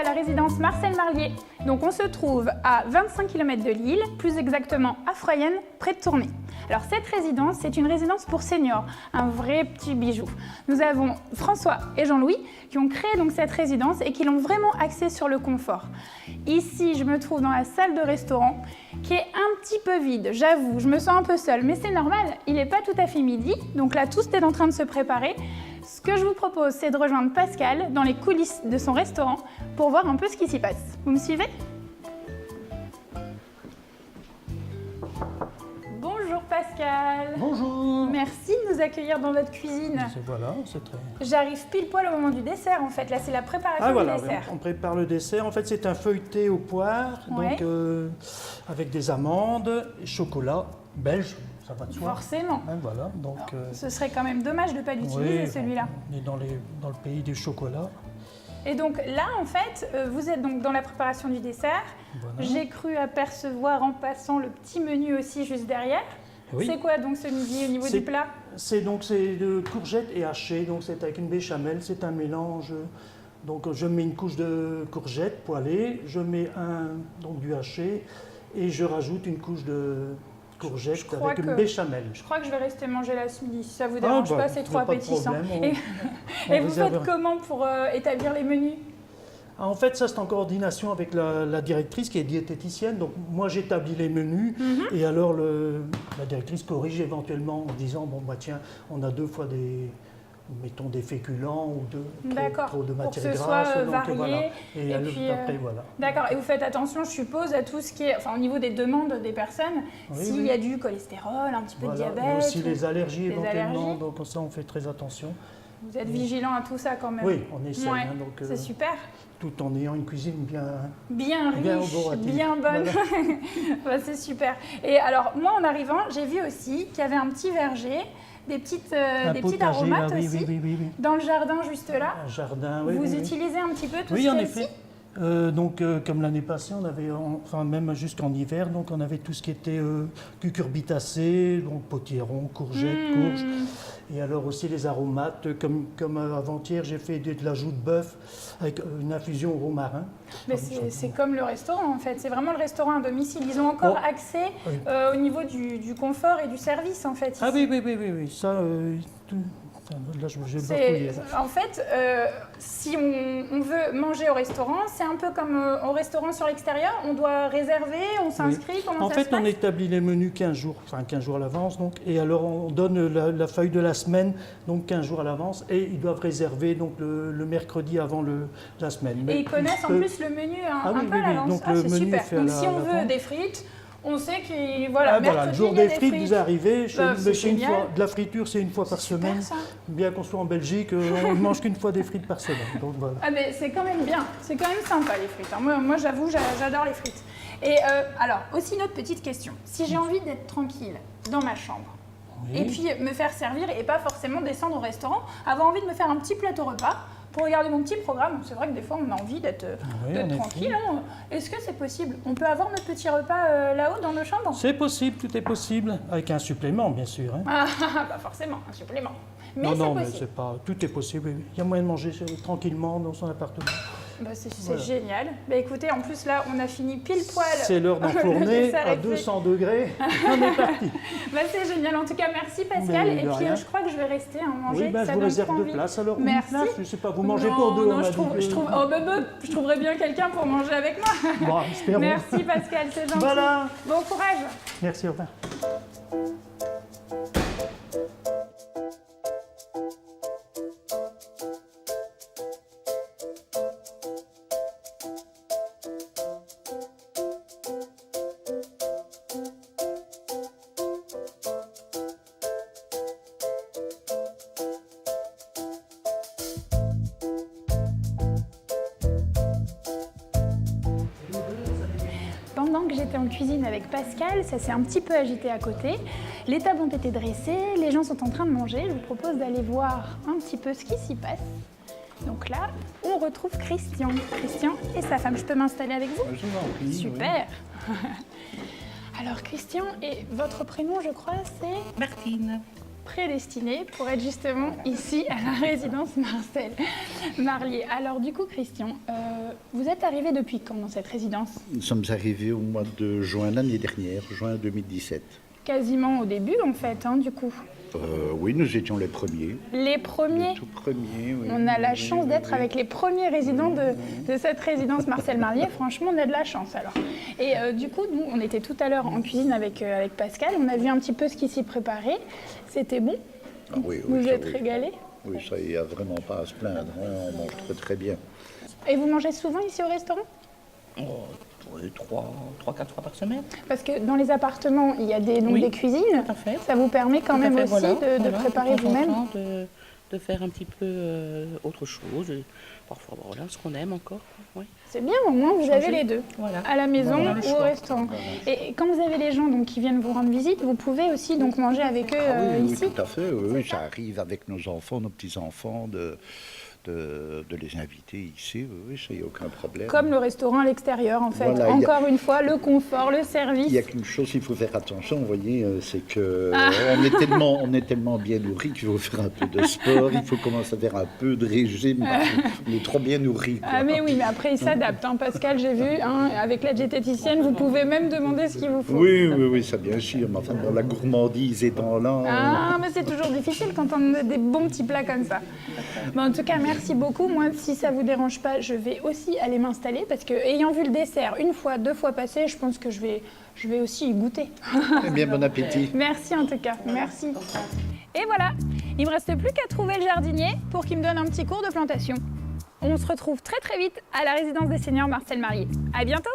à la résidence Marcel Marlier. Donc on se trouve à 25 km de Lille, plus exactement à Froyenne, près de Tournai. Alors cette résidence, c'est une résidence pour seniors, un vrai petit bijou. Nous avons François et Jean-Louis qui ont créé donc cette résidence et qui l'ont vraiment axée sur le confort. Ici, je me trouve dans la salle de restaurant qui est un petit peu vide, j'avoue, je me sens un peu seule, mais c'est normal, il n'est pas tout à fait midi, donc là tout est en train de se préparer. Ce que je vous propose, c'est de rejoindre Pascal dans les coulisses de son restaurant pour voir un peu ce qui s'y passe. Vous me suivez ? Bonjour Pascal. Bonjour. Merci de nous accueillir dans votre cuisine. Voilà, c'est très... J'arrive pile poil au moment du dessert en fait. Là, c'est la préparation Ah voilà, du dessert. on prépare le dessert. En fait, c'est un feuilleté aux poires, Ouais. donc avec des amandes, et chocolat belge, ça va de soi. Forcément. Hein, voilà, donc... Ce serait quand même dommage de ne pas l'utiliser celui-là. On est dans le pays du chocolat. Et donc là, en fait, vous êtes donc dans la préparation du dessert. Voilà. J'ai cru apercevoir en passant le petit menu aussi juste derrière. Oui. C'est quoi donc ce midi au niveau du plat? C'est de courgettes et hachées, donc c'est avec une béchamel, c'est un mélange. Donc je mets une couche de courgettes poêlées, je mets du haché et je rajoute une couche de courgettes avec une béchamel. Je crois que je vais rester manger là ce midi, si ça vous dérange pas, c'est trop appétissant. Et vous faites comment pour établir les menus? En fait, ça c'est en coordination avec la directrice qui est diététicienne. Donc moi j'établis les menus et alors la directrice corrige éventuellement en disant bon bah tiens, on a 2 fois des féculents ou trop de matière grasse. Pour que ce soit donc, varié. Voilà. Et puis, après, voilà. D'accord. Et vous faites attention, je suppose, à tout ce qui est, enfin au niveau des demandes des personnes, s'il y a du cholestérol, un petit peu de diabète. Il y a aussi les allergies des éventuellement, allergies. donc ça on fait très attention. Vous êtes vigilant à tout ça quand même. Oui, on essaie. Ouais, donc, c'est super. Tout en ayant une cuisine bien riche, bien bonne. Voilà. Bah, c'est super. Et alors, moi, en arrivant, j'ai vu aussi qu'il y avait un petit verger, des petites aromates là, aussi, oui. dans le jardin juste là. Un jardin, oui. Vous utilisez un petit peu tout ce Oui, qu'il y en a effet. ici? Comme l'année passée, on avait, enfin même jusqu'en hiver, donc on avait tout ce qui était cucurbitacées, donc potiron, courgettes, courges, et alors aussi les aromates, comme avant-hier, j'ai fait de la joue de bœuf avec une infusion au romarin. Mais c'est comme le restaurant en fait, c'est vraiment le restaurant à domicile. Ils ont encore accès au niveau du confort et du service en fait. Ici. Ah oui, ça, là je vais le bafouiller. En fait, si on veut manger au restaurant, c'est un peu comme au restaurant sur l'extérieur, on doit réserver, on s'inscrit, comment ça se passe? En fait, on établit les menus 15 jours à l'avance, donc, et alors on donne la feuille de la semaine, donc 15 jours à l'avance, et ils doivent réserver donc, le mercredi avant la semaine. Et ils connaissent en plus le menu un peu à l'avance. Donc, ah, le c'est menu super. est fait Donc à si on veut l'avance. des frites, on sait qu'il le jour des frites, vous arrivez, de la friture, c'est une fois par semaine. Ça. Bien qu'on soit en Belgique, on ne mange qu'une fois des frites par semaine. Donc, voilà. Ah mais c'est quand même bien, c'est quand même sympa les frites. Hein. Moi j'avoue, j'adore les frites. Et alors, aussi une autre petite question. Si j'ai envie d'être tranquille dans ma chambre, et puis me faire servir et pas forcément descendre au restaurant, avoir envie de me faire un petit plateau repas, pour regarder mon petit programme, c'est vrai que des fois on a envie d'être tranquille. Hein. Est-ce que c'est possible? On peut avoir notre petit repas là-haut dans nos chambres? C'est possible, tout est possible, avec un supplément bien sûr. Hein. Pas forcément, un supplément. Mais c'est possible. Tout est possible. Il y a moyen de manger tranquillement dans son appartement. Bah c'est génial. Bah écoutez, en plus là, on a fini pile poil. C'est l'heure d'enfourner à 200 degrés. On est parti. Bah c'est génial. En tout cas, merci Pascal. Et puis je crois que je vais rester manger. Oui, je vous réserve 2 places. Alors, merci. Place, je sais pas, vous mangez pour 2. Non, je trouverais bien quelqu'un pour manger avec moi. Bon, espérons. Merci Pascal, c'est gentil. Voilà. Bon courage. Merci, au revoir. Pendant que j'étais en cuisine avec Pascal, ça s'est un petit peu agité à côté. Les tables ont été dressées, les gens sont en train de manger. Je vous propose d'aller voir un petit peu ce qui s'y passe. Donc là, on retrouve Christian. Christian et sa femme. Je peux m'installer avec vous? Je vous en prie. Super. Alors Christian, et votre prénom je crois c'est? Martine. prédestiné pour être justement ici à la résidence Marcel Marlier. Alors du coup, Christian, vous êtes arrivé depuis quand dans cette résidence? Nous sommes arrivés au mois de juin l'année dernière, juin 2017. Quasiment au début en fait, hein, du coup. Oui, nous étions les premiers. Les premiers? Les tout premiers, oui. On a la chance d'être avec les premiers résidents de cette résidence Marcel Marlier. Franchement, on a de la chance alors. Et du coup, nous, on était tout à l'heure en cuisine avec Pascal. On a vu un petit peu ce qui s'y préparait. C'était bon? Ah oui, Vous ça, êtes oui. régalés? Oui, ça, il n'y a vraiment pas à se plaindre. Hein. On mange très très bien. Et vous mangez souvent ici au restaurant? Oui, 3-4 fois par semaine. Parce que dans les appartements, il y a des Oui, cuisines. tout à fait. Ça vous permet quand Tout à même fait, aussi voilà, de voilà, préparer de temps en vous-même. temps, de faire un petit peu autre chose. Et parfois, voilà, ce qu'on aime encore. Oui. C'est bien, au moins vous Changer. avez les deux, Voilà. à la maison Voilà, le ou au choix. restaurant. Et quand vous avez les gens donc, qui viennent vous rendre visite, vous pouvez aussi donc, manger avec eux Ah oui, oui, ici. tout à fait. Oui, oui, ça arrive avec nos enfants, nos petits-enfants, de les inviter ici. Oui, ça, il n'y a aucun problème. Comme le restaurant à l'extérieur en fait. Voilà, Encore une fois, le confort, le service. Il y a qu'une chose, il faut faire attention, vous voyez, c'est que Ah. on est tellement bien nourris qu'il faut faire un peu de sport, il faut commencer à faire un peu de régime, parce qu'on est trop bien nourris. Quoi. Ah mais oui, mais après ils s'adaptent. Hein. Pascal, j'ai vu, hein, avec la diététicienne, vous pouvez même demander ce qu'il vous faut. Oui, oui, oui, ça bien sûr, mais enfin, dans la gourmandise étant là... Ah, mais c'est toujours difficile quand on a des bons petits plats comme ça. Bon, en tout cas, merci beaucoup. Moi, si ça vous dérange pas, je vais aussi aller m'installer parce que, ayant vu le dessert une fois, 2 fois passé, je pense que je vais aussi y goûter. Eh bien, bon appétit. Merci en tout cas, merci. Et voilà, il me reste plus qu'à trouver le jardinier pour qu'il me donne un petit cours de plantation. On se retrouve très très vite à la résidence des seniors Marcel Marlier. À bientôt.